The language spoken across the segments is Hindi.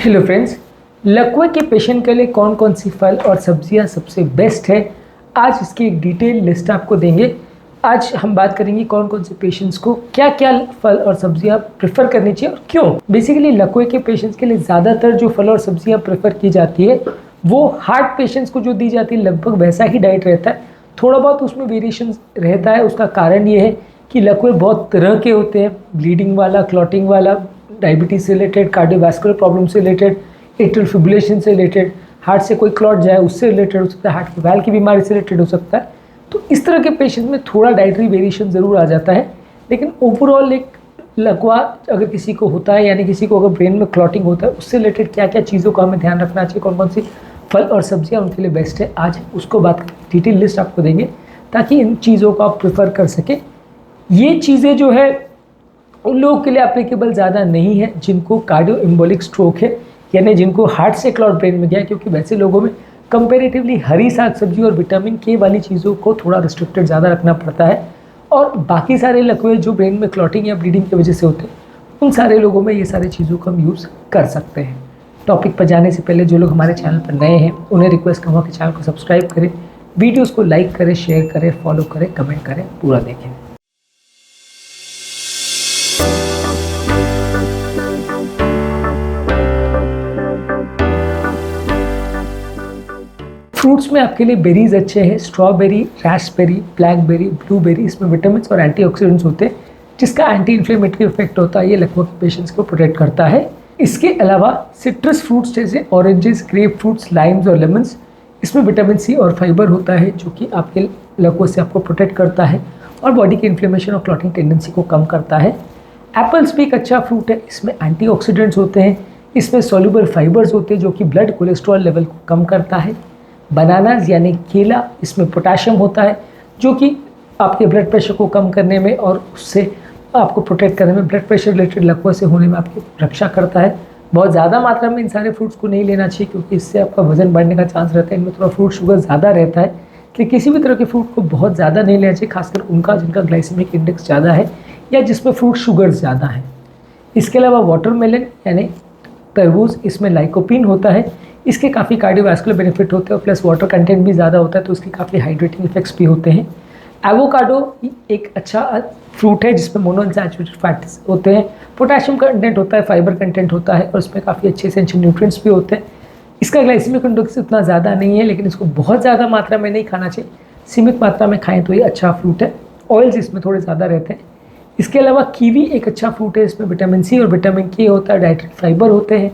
हेलो फ्रेंड्स, लकवे के पेशेंट के लिए कौन कौन सी फल और सब्जियां सबसे बेस्ट है, आज इसकी एक डिटेल लिस्ट आपको देंगे। आज हम बात करेंगे कौन कौन से पेशेंट्स को क्या क्या फल और सब्जियां प्रेफर करनी चाहिए और क्यों। बेसिकली लकवे के पेशेंट्स के लिए ज़्यादातर जो फल और सब्जियां प्रेफर की जाती है वो हार्ट पेशेंट्स को जो दी जाती है लगभग वैसा ही डाइट रहता है। थोड़ा बहुत उसमें वेरिएशन रहता है। उसका कारण ये है कि लकवे बहुत तरह के होते हैं, ब्लीडिंग वाला, क्लॉटिंग वाला, डायबिटीज से रिलेटेड, कार्डियोवास्कुलर प्रॉब्लम से रिलेटेड, एट्रियल फिब्रिलेशन से रिलेटेड, हार्ट से कोई क्लॉट जाए उससे रिलेटेड हो सकता है, हार्ट की वाल्व की बीमारी से रिलेटेड हो सकता है। तो इस तरह के पेशेंट में थोड़ा डाइटरी वेरिएशन ज़रूर आ जाता है। लेकिन ओवरऑल एक लकवा अगर किसी को होता है, यानी किसी को अगर ब्रेन में क्लॉटिंग होता है, उससे रिलेटेड क्या क्या चीज़ों का हमें ध्यान रखना चाहिए, कौन कौन सी फल और सब्जियाँ उनके लिए बेस्ट है, आज उसको बात डिटेल लिस्ट आपको देंगे ताकि इन चीज़ों को आप प्रेफर कर सकें। ये चीज़ें जो है उन लोगों के लिए एप्लीकेबल ज़्यादा नहीं है जिनको कार्डियो एम्बोलिक स्ट्रोक है, यानी जिनको हार्ट से क्लॉट ब्रेन में गया है, क्योंकि वैसे लोगों में कंपैरेटिवली हरी साग सब्जी और विटामिन के वाली चीज़ों को थोड़ा रिस्ट्रिक्टेड ज़्यादा रखना पड़ता है। और बाकी सारे लकवे जो ब्रेन में क्लॉटिंग या ब्लीडिंग की वजह से होते हैं, उन सारे लोगों में ये सारी चीज़ों को हम यूज़ कर सकते हैं। टॉपिक पर जाने से पहले जो लोग हमारे चैनल पर नए हैं उन्हें रिक्वेस्ट करूँगा कि चैनल को सब्सक्राइब करें, वीडियोज़ को लाइक करें, शेयर करें, फॉलो करें, कमेंट करें, पूरा देखें। फ्रूट्स में आपके लिए बेरीज अच्छे हैं। स्ट्रॉबेरी, रास्पबेरी, ब्लैकबेरी, ब्लूबेरी, इसमें विटामिन और एंटीऑक्सीडेंट्स होते हैं जिसका एंटी इन्फ्लेमेटरी इफेक्ट होता है। ये लकवा के पेशेंट्स को प्रोटेक्ट करता है। इसके अलावा सिट्रस फ्रूट्स जैसे ऑरेंजेस, ग्रेप फ्रूट्स, लाइम्स और लेमन्स, इसमें विटामिन सी और फाइबर होता है जो कि आपके लकवा से आपको प्रोटेक्ट करता है और बॉडी के इन्फ्लेमेशन और क्लॉटिंग टेंडेंसी को कम करता है। एप्पल्स भी एक अच्छा फ्रूट है। इसमें एंटीऑक्सीडेंट्स होते हैं, इसमें सॉल्युबल फाइबर्स होते हैं जो कि ब्लड कोलेस्ट्रॉल लेवल को कम करता है। बनानाज यानी केला, इसमें पोटाशियम होता है जो कि आपके ब्लड प्रेशर को कम करने में और उससे आपको प्रोटेक्ट करने में, ब्लड प्रेशर रिलेटेड लकवा से होने में आपकी रक्षा करता है। बहुत ज़्यादा मात्रा में इन सारे फ्रूट्स को नहीं लेना चाहिए क्योंकि इससे आपका वजन बढ़ने का चांस रहता है। इनमें थोड़ा फ्रूट शुगर ज़्यादा रहता है कि किसी भी तरह के फ्रूट को बहुत ज़्यादा नहीं लेना चाहिए, खासकर उनका जिनका ग्लाइसेमिक इंडेक्स ज़्यादा है या जिसमें फ्रूट शुगर ज़्यादा है। इसके अलावा वाटरमेलन यानी तरबूज, इसमें लाइकोपिन होता है। इसके काफ़ी कार्डियोवास्कुलर बेनिफिट होते हैं और प्लस वाटर कंटेंट भी ज़्यादा होता है तो इसके काफ़ी हाइड्रेटिंग इफेक्ट्स भी होते हैं। एवोकाडो एक अच्छा फ्रूट है जिसमें मोनोअनसैचुरेटेड फैट्स होते हैं, पोटेशियम कंटेंट होता है, फाइबर कंटेंट होता है और इसमें काफ़ी अच्छे एसेंशियल न्यूट्रिएंट्स भी होते हैं। इसका ग्लाइसेमिक इंडेक्स उतना ज़्यादा नहीं है लेकिन इसको बहुत ज़्यादा मात्रा में नहीं खाना चाहिए, सीमित मात्रा में खाएँ तो ये अच्छा फ्रूट है। ऑयल्स इसमें थोड़े ज़्यादा रहते हैं। इसके अलावा कीवी एक अच्छा फ्रूट है, इसमें विटामिन सी और विटामिन के होता है, डाइटरी फाइबर होते हैं।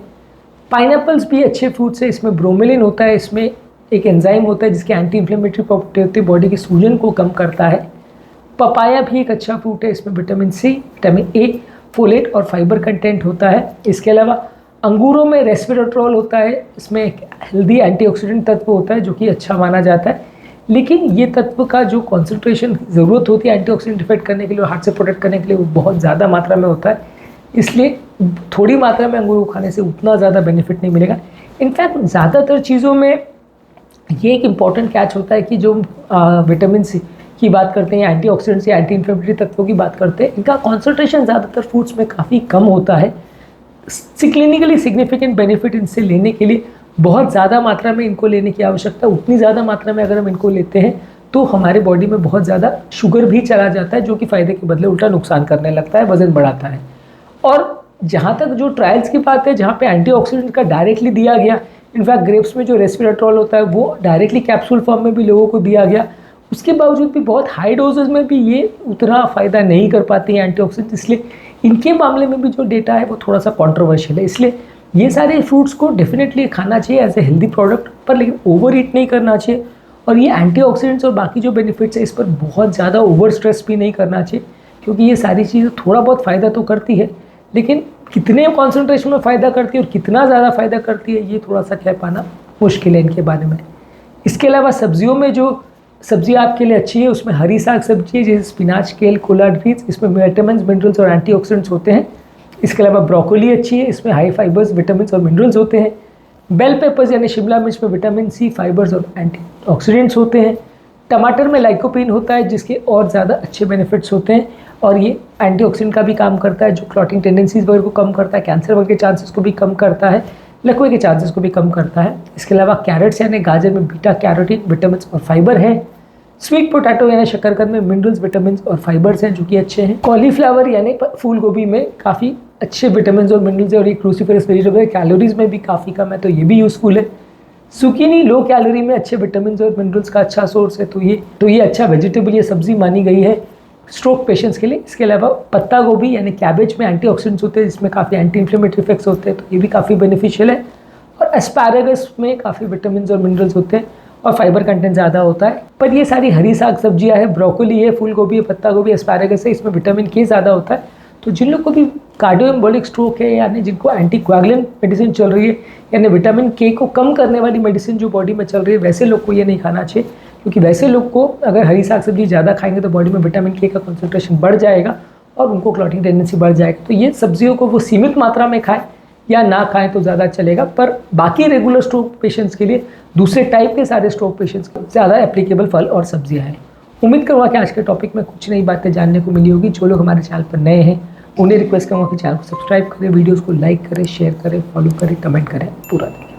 पाइनएप्पल्स भी अच्छे फ्रूट्स है, इसमें ब्रोमेलिन होता है, इसमें एक एंजाइम होता है जिसकी एंटी इन्फ्लेमेटरी प्रॉपर्टी होती है, बॉडी की सूजन को कम करता है। पपाया भी एक अच्छा फ्रूट है, इसमें vitamin C, vitamin A, folate और फाइबर कंटेंट होता है। इसके अलावा अंगूरों में रेस्वेराट्रोल होता है, इसमें एक हेल्दी एंटीऑक्सीडेंट तत्व होता है जो कि अच्छा माना जाता है। लेकिन ये तत्व का जो कॉन्सेंट्रेशन ज़रूरत होती है एंटीऑक्सीडेंट इफेक्ट करने के लिए और हार्ट से प्रोटेक्ट करने के लिए वो बहुत ज़्यादा मात्रा में होता है, इसलिए थोड़ी मात्रा में अंगूर को खाने से उतना ज़्यादा बेनिफिट नहीं मिलेगा। इनफैक्ट ज़्यादातर चीज़ों में ये एक इम्पॉर्टेंट कैच होता है कि जो विटामिन सी की बात करते हैं, एंटीऑक्सीडेंट्स या एंटी इन्फ्लेमेटरी तत्वों की बात करते हैं, इनका कॉन्सेंट्रेशन ज़्यादातर फूड्स में काफ़ी कम होता है। क्लिनिकली सिग्निफिकेंट बेनिफिट इनसे लेने के लिए बहुत ज़्यादा मात्रा में इनको लेने की आवश्यकता, उतनी ज़्यादा मात्रा में अगर हम इनको लेते हैं तो हमारे बॉडी में बहुत ज़्यादा शुगर भी चला जाता है जो कि फ़ायदे के बदले उल्टा नुकसान करने लगता है, वजन बढ़ाता है। और जहाँ तक जो ट्रायल्स की बात है जहाँ पे एंटीऑक्सीडेंट का डायरेक्टली दिया गया, इनफैक्ट ग्रेप्स में जो रेस्वेराट्रोल होता है वो डायरेक्टली कैप्सूल फॉर्म में भी लोगों को दिया गया, उसके बावजूद भी बहुत हाई डोजेज में भी ये उतना फ़ायदा नहीं कर पाती है एंटीऑक्सीडेंट, इसलिए इनके मामले में भी जो डेटा है वो थोड़ा सा कॉन्ट्रोवर्शियल है। इसलिए ये सारे फ्रूट्स को डेफिनेटली खाना चाहिए एज ए हेल्दी प्रोडक्ट पर, लेकिन ओवर ईट नहीं करना चाहिए। और ये एंटीऑक्सीडेंट्स और बाकी जो बेनिफिट्स है इस पर बहुत ज़्यादा ओवर स्ट्रेस भी नहीं करना चाहिए क्योंकि ये सारी चीज़ें थोड़ा बहुत फ़ायदा तो करती है, लेकिन कितने कॉन्सेंट्रेशन में फ़ायदा करती है और कितना ज़्यादा फ़ायदा करती है ये थोड़ा सा कह पाना मुश्किल है इनके बारे में। इसके अलावा सब्जियों में जो सब्जी आपके लिए अच्छी है उसमें हरी साग सब्जी है जैसे स्पिनाच, केल, कोलार्ड ग्रीन्स, इसमें विटामिन्स, मिनरल्स और एंटीऑक्सीडेंट्स होते हैं। इसके अलावा ब्रोकोली अच्छी है, इसमें हाई फाइबर्स, विटामिन्स और मिनरल्स होते हैं। बेल पेपर्स यानी शिमला मिर्च में विटामिन सी, फाइबर्स और एंटीऑक्सीडेंट्स होते हैं। टमाटर में लाइकोपिन होता है जिसके और ज़्यादा अच्छे बेनिफिट्स होते हैं और ये एंटीऑक्सीडेंट का भी काम करता है जो क्लॉटिंग टेंडेंसीज वगैरह को कम करता है, कैंसर वगैरह के चांसेस को भी कम करता है। लकवे के चांसेस को भी कम करता है। इसके अलावा कैरेट्स यानी गाजर में बीटा कैरोटीन, विटामिन और फाइबर है। स्वीट पोटैटो यानी शकरकंद में मिनरल्स, विटामिन और फाइबर्स हैं जो कि अच्छे हैं। कॉलीफ्लावर यानी फूल गोभी में काफ़ी अच्छे विटामिन और मिनरल्स है और ये क्रूसीफेरस वेजिटेबल है, कैलोरीज में भी काफ़ी कम है तो ये भी यूज़फुल है। सुकीनी लो कैलोरी में अच्छे विटामिन और मिनरल्स का अच्छा सोर्स है तो ये अच्छा वेजिटेबल, ये सब्जी मानी गई है स्ट्रोक पेशेंट्स के लिए। इसके अलावा पत्ता गोभी यानी कैबेज में एंटीऑक्सीडेंट्स होते हैं जिसमें काफ़ी एंटी इन्फ्लेमेटरी इफेक्ट्स होते हैं तो ये भी काफ़ी बेनिफिशियल है। और एस्पैरागस में काफ़ी विटामिन और मिनरल्स होते हैं और फाइबर कंटेंट ज़्यादा होता है। पर ये सारी हरी साग सब्जियाँ है, ब्रोकोली है, फूल गोभी है, पत्ता गोभी, एस्पैरागस है, इसमें विटामिन के ज़्यादा होता है। तो जिन लोग को भी कार्डियोएम्बोलिक स्ट्रोक है यानी जिनको एंटीकोएगुलेंट मेडिसिन चल रही है यानी विटामिन के को कम करने वाली मेडिसिन जो बॉडी में चल रही है, वैसे लोग को ये नहीं खाना चाहिए क्योंकि वैसे लोग को अगर हरी साग सब्जी ज़्यादा खाएंगे तो बॉडी में विटामिन के का कंसंट्रेशन बढ़ जाएगा और उनको क्लॉटिंग टेंडेंसी बढ़ जाएगा। तो ये सब्जियों को वो सीमित मात्रा में खाएं या ना खाएं तो ज़्यादा चलेगा। पर बाकी रेगुलर स्ट्रोक पेशेंट्स के लिए दूसरे टाइप के सारे स्ट्रोक पेशेंट्स को ज़्यादा एप्लीकेबल फल और सब्जियाँ हैं। उम्मीद करूँगा कि आज के टॉपिक में कुछ नई बातें जानने को मिली होगी। जो लोग हमारे चैनल पर नए हैं उन्हें रिक्वेस्ट करूँगा कि चैनल को सब्सक्राइब करें, वीडियोज़ को लाइक करें, शेयर करें, फॉलो करें, कमेंट करें। पूरा दिन।